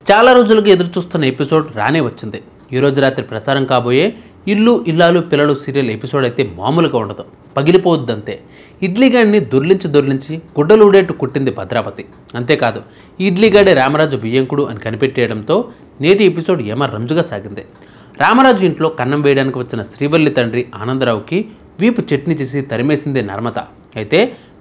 చాలా రోజులుగా ఎదురు చూస్తున్న ఎపిసోడ్ రానే వచ్చింది. ఈరోజు రాత్రి ప్రసారం కాబోయే ఇల్లు ఇల్లాలు పిల్లలు సీరియల్ ఎపిసోడ్ అయితే మామూలుగా ఉండదు, పగిలిపోవద్దంతే. ఇడ్లీగాడిని దొర్లించి గుడ్డలూడేట్టు కుట్టింది భద్రావతి. అంతేకాదు, ఈ ఇడ్లీగాడే రామరాజు వియ్యంకుడు అని కనిపెట్టేయడంతో నేటి ఎపిసోడ్ ఏమా రంజుగా సాగింది. రామరాజు ఇంట్లో కన్నం వేయడానికి వచ్చిన శ్రీవల్లి తండ్రి ఆనందరావుకి వీపు చట్నీ చేసి తరిమేసిందే నర్మద. అయితే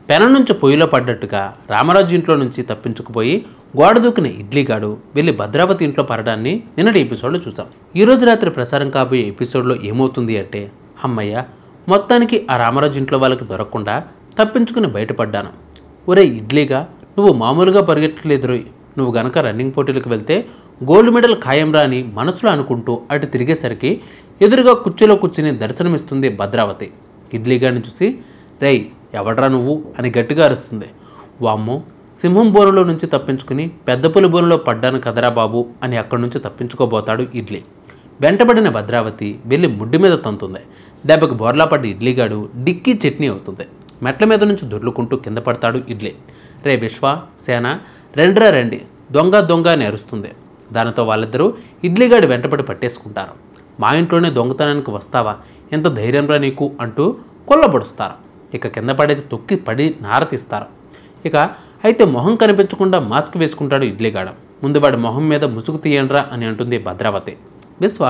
పెనం నుంచి పొయ్యిలో పడ్డట్టుగా రామరాజు ఇంట్లో నుంచి తప్పించుకుపోయి గోడ దూకిన ఇడ్లీగాడు వెళ్ళి భద్రావతి ఇంట్లో పడడాన్ని నిన్నటి ఎపిసోడ్లో చూసాం. ఈరోజు రాత్రి ప్రసారం కాబోయే ఎపిసోడ్లో ఏమవుతుంది అంటే, అమ్మయ్య, మొత్తానికి ఆ రామరాజు ఇంట్లో వాళ్ళకి దొరకకుండా తప్పించుకుని బయటపడ్డాను. ఒరే ఇడ్లీగా, నువ్వు మామూలుగా పరిగెట్టలేదురోయ్. నువ్వు గనక రన్నింగ్ పోటీలకు వెళ్తే గోల్డ్ మెడల్ ఖాయంరా అని మనసులో అనుకుంటూ అటు తిరిగేసరికి ఎదురుగా కుర్చీలో కూర్చుని దర్శనమిస్తుంది భద్రావతి. ఇడ్లీగాడిని చూసి, రేయ్ ఎవడ్రా నువ్వు అని గట్టిగా అరుస్తుంది. వామ్మో, సింహం బోనులో నుంచి తప్పించుకుని పెద్దపులి బోనులో పడ్డాను కదరా బాబు అని అక్కడి నుంచి తప్పించుకోబోతాడు ఇడ్లీ. వెంటబడిన భద్రావతి వెళ్ళి ముడ్డి మీద తంతుంది. దెబ్బకి బోర్లా పడ్డ ఇడ్లీగాడు డిక్కీ చట్నీ అవుతుంది. మెట్ల మీద నుంచి దొర్లుకుంటూ కింద పడతాడు ఇడ్లీ. రే విశ్వ, సేన, రెండ్రా రండి, దొంగ దొంగ అని అరుస్తుంది. దానితో వాళ్ళిద్దరూ ఇడ్లీగాడి వెంటబడి పట్టేసుకుంటారు. మా ఇంట్లోనే దొంగతనానికి వస్తావా, ఎంత ధైర్యంరా నీకు అంటూ కొల్లబడుస్తారు. ఇక కింద పడేసి తొక్కి పడి నారతీస్తారు. ఇక అయితే మొహం కనిపించకుండా మాస్క్ వేసుకుంటాడు ఇడ్లీగాడ. ముందు వాడి మొహం మీద ముసుగు తీయండ్రా అని అంటుంది భద్రావతి. విశ్వ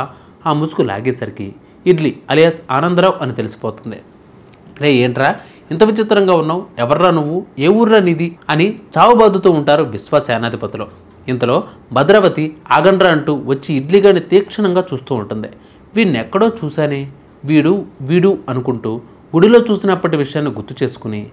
ఆ ముసుగు లాగేసరికి ఇడ్లీ అలియాస్ ఆనందరావు అని తెలిసిపోతుంది. రే ఏంట్రా ఇంత విచిత్రంగా ఉన్నావు, ఎవర్రా నువ్వు, ఏ ఊర్రా నీది అని చావుబాదుతూ ఉంటారు విశ్వ సేనాధిపతులు. ఇంతలో భద్రావతి ఆగండ్రా అంటూ వచ్చి ఇడ్లీగాడిని తీక్షణంగా చూస్తూ ఉంటుంది. వీడిని ఎక్కడో చూశానే, వీడు అనుకుంటూ గుడిలో చూసినప్పటి విషయాన్ని గుర్తు చేసుకుని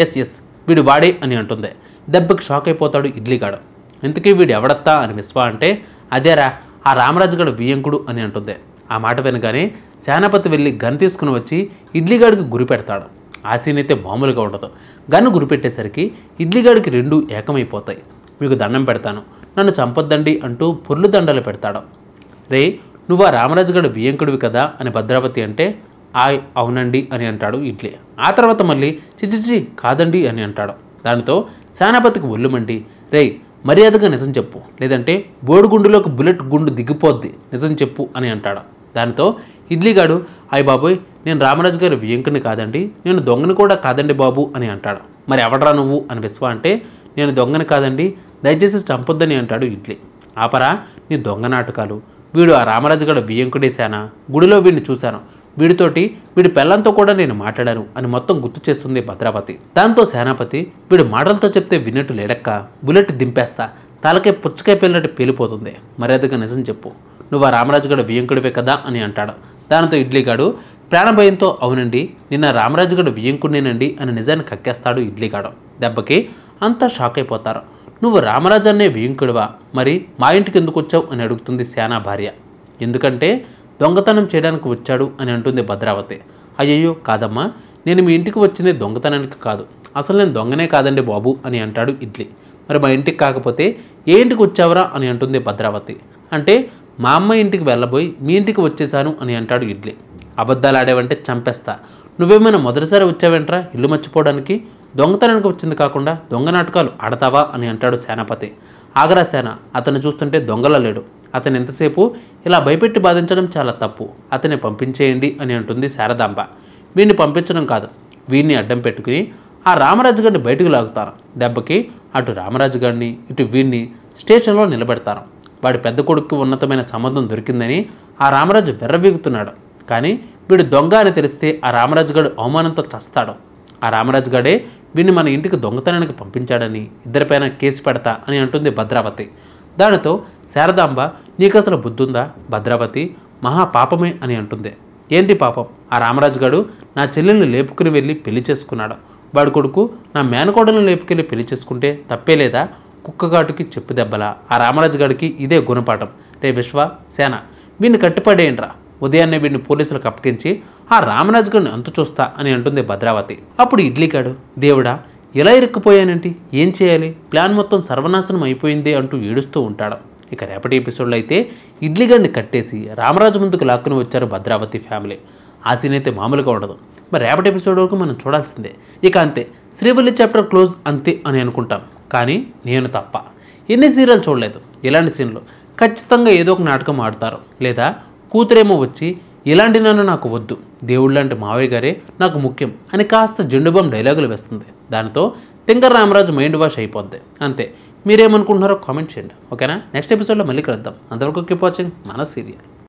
ఎస్ వీడు వాడే అని అంటుంది. దెబ్బకి షాక్ అయిపోతాడు ఇడ్లీగాడు. ఇంతకీ వీడు ఎవడత్తా అని విశ్వ అంటే, అదేరా ఆ రామరాజుగాడు వియ్యంకుడు అని అంటుంది. ఆ మాట వినగానే సేనాపతి వెళ్ళి గన్ తీసుకుని వచ్చి ఇడ్లీగాడికి గురి పెడతాడు. ఆ సీన్ అయితే మామూలుగా ఉండదు. గన్ను గురిపెట్టేసరికి ఇడ్లీగాడికి రెండూ ఏకమైపోతాయి. మీకు దండం పెడతాను, నన్ను చంపొద్దండి అంటూ పొర్లు దండలు పెడతాడు. రే నువ్వు ఆ రామరాజుగాడు వియ్యంకుడివి కదా అని భద్రావతి అంటే, అవునండి అని అంటాడు ఇడ్లీ. ఆ తర్వాత మళ్ళీ చిచిచి కాదండి అని అంటాడు. దానితో సేనాపతికి ఒళ్ళుమండి, రేయ్ మర్యాదగా నిజం చెప్పు, లేదంటే బోడిగుండులోకి బుల్లెట్ గుండు దిగిపోద్ది, నిజం చెప్పు అని అంటాడు. దానితో ఇడ్లీగాడు, అయ్య బాబోయ్, నేను రామరాజు గారి వియ్యంకుని కాదండి, నేను దొంగని కూడా కాదండి బాబు అని అంటాడు. మరి ఎవడరా నువ్వు అని విశ్వ అంటే, నేను దొంగని కాదండి, దయచేసి చంపొద్దని అంటాడు ఇడ్లీ. ఆపరా నీ దొంగ నాటకాలు, వీడు ఆ రామరాజు గారు వియ్యంకుడే సేన, గుడిలో వీడిని చూశాను, వీడి పెళ్ళంతో కూడా నేను మాట్లాడాను అని మొత్తం గుర్తు చేస్తుంది భద్రావతి. దాంతో సేనాపతి, వీడు మాటలతో చెప్తే విన్నట్టు లేడక్క, బుల్లెట్ దింపేస్తా, తలకే పుచ్చకాయ పెళ్ళినట్టు పేలిపోతుంది, మర్యాదగా నిజం చెప్పు, నువ్వు ఆ రామరాజుగాడు వియ్యంకుడివే కదా అని అంటాడు. దానితో ఇడ్లీగాడు ప్రాణభయంతో, అవునండి, నిన్న రామరాజుగాడు వియ్యంకుడినేనండి అని నిజాన్ని కక్కేస్తాడు ఇడ్లీగాడు. దెబ్బకి అంతా షాక్ అయిపోతారు. నువ్వు రామరాజు అనే వియ్యంకుడివా, మరి మా ఇంటికి ఎందుకు వచ్చావు అని అడుగుతుంది సేనా భార్య. ఎందుకంటే దొంగతనం చేయడానికి వచ్చాడు అని అంటుంది భద్రావతి. అయ్యయ్యో కాదమ్మా, నేను మీ ఇంటికి వచ్చింది దొంగతనానికి కాదు, అసలు నేను దొంగనే కాదండి బాబు అని అంటాడు ఇడ్లీ. మరి మా ఇంటికి కాకపోతే ఏ ఇంటికి వచ్చావరా అని అంటుంది భద్రావతి. అంటే మా అమ్మ ఇంటికి వెళ్ళబోయి మీ ఇంటికి వచ్చేసాను అని అంటాడు ఇడ్లీ. అబద్ధాలు ఆడేవంటే చంపేస్తా, నువ్వేమైనా మొదటిసారి వచ్చావేంట్రా ఇల్లు మర్చిపోవడానికి, దొంగతనానికి వచ్చింది కాకుండా దొంగ నాటకాలు ఆడతావా అని అంటాడు సేనాపతి. ఆగరా సేన, అతను చూస్తుంటే దొంగలా లేడు, అతను ఎంతసేపు ఇలా భయపెట్టి బాధించడం చాలా తప్పు, అతన్ని పంపించేయండి అని అంటుంది శారదాంబ. వీడిని పంపించడం కాదు, వీడిని అడ్డం పెట్టుకుని ఆ రామరాజు గారిని బయటకు లాగుతాను. దెబ్బకి అటు రామరాజు గారిని ఇటు వీడిని స్టేషన్లో నిలబెడతాను. వాడి పెద్ద కొడుక్కి ఉన్నతమైన సంబంధం దొరికిందని ఆ రామరాజు బెర్రబీగుతున్నాడు. కానీ వీడు దొంగ అని తెలిస్తే ఆ రామరాజు గారు అవమానంతో చస్తాడు. ఆ రామరాజు గారే వీడిని మన ఇంటికి దొంగతనానికి పంపించాడని ఇద్దరిపైన కేసు పెడతా అని అంటుంది భద్రావతి. దానితో శారదాంబ, నీకు అసలు బుద్ధుందా భద్రావతి, మహా పాపమే అని అంటుంది. ఏంటి పాపం, ఆ రామరాజు గారు నా చెల్లెల్ని లేపుకుని వెళ్ళి పెళ్లి చేసుకున్నాడు, వాడి కొడుకు నా మేనకోడలను లేపుకెళ్ళి పెళ్లి చేసుకుంటే తప్పే లేదా, కుక్కగాటుకి చెప్పు దెబ్బలా, ఆ రామరాజు గారికి ఇదే గుణపాఠం. రే విశ్వ, సేన, వీడిని కట్టిపడేయండిరా, ఉదయాన్నే వీడిని పోలీసులకు అప్పగించి ఆ రామరాజు గారిని అంతు చూస్తా అని అంటుంది భద్రావతి. అప్పుడు ఇడ్లీగాడు, దేవుడా ఎలా ఇరుక్కుపోయానంటి, ఏం చేయాలి, ప్లాన్ మొత్తం సర్వనాశనం అయిపోయింది అంటూ ఏడుస్తూ ఉంటాడు. ఇక రేపటి ఎపిసోడ్లో అయితే ఇడ్లీగాడిని కట్టేసి రామరాజు ముందుకు లాక్కుని వచ్చారు భద్రావతి ఫ్యామిలీ. ఆ సీన్ అయితే మామూలుగా ఉండదు. మరి రేపటి ఎపిసోడ్ వరకు మనం చూడాల్సిందే. ఇక అంతే, శ్రీవల్లి చాప్టర్ క్లోజ్ అంతే అని అనుకుంటాం, కానీ నేను తప్ప ఎన్ని సీరియల్ చూడలేదు. ఇలాంటి సీన్లో ఖచ్చితంగా ఏదో ఒక నాటకం ఆడతారు. లేదా కూతురేమో వచ్చి ఇలాంటి నన్ను నాకు వద్దు, దేవుళ్ళంటి మావయ్య గారే నాకు ముఖ్యం అని కాస్త జెండుబాం డైలాగులు వేస్తుంది. దానితో తింకర్ రామరాజు మైండ్ వాష్ అయిపోద్ది. అంతే. మీరేమనుకుంటున్నారో కామెంట్ చేయండి. ఓకేనా? నెక్స్ట్ ఎపిసోడ్లో మళ్ళీ కలుద్దాం. అంతవరకు కీప్ వాచింగ్ మన సీరియల్.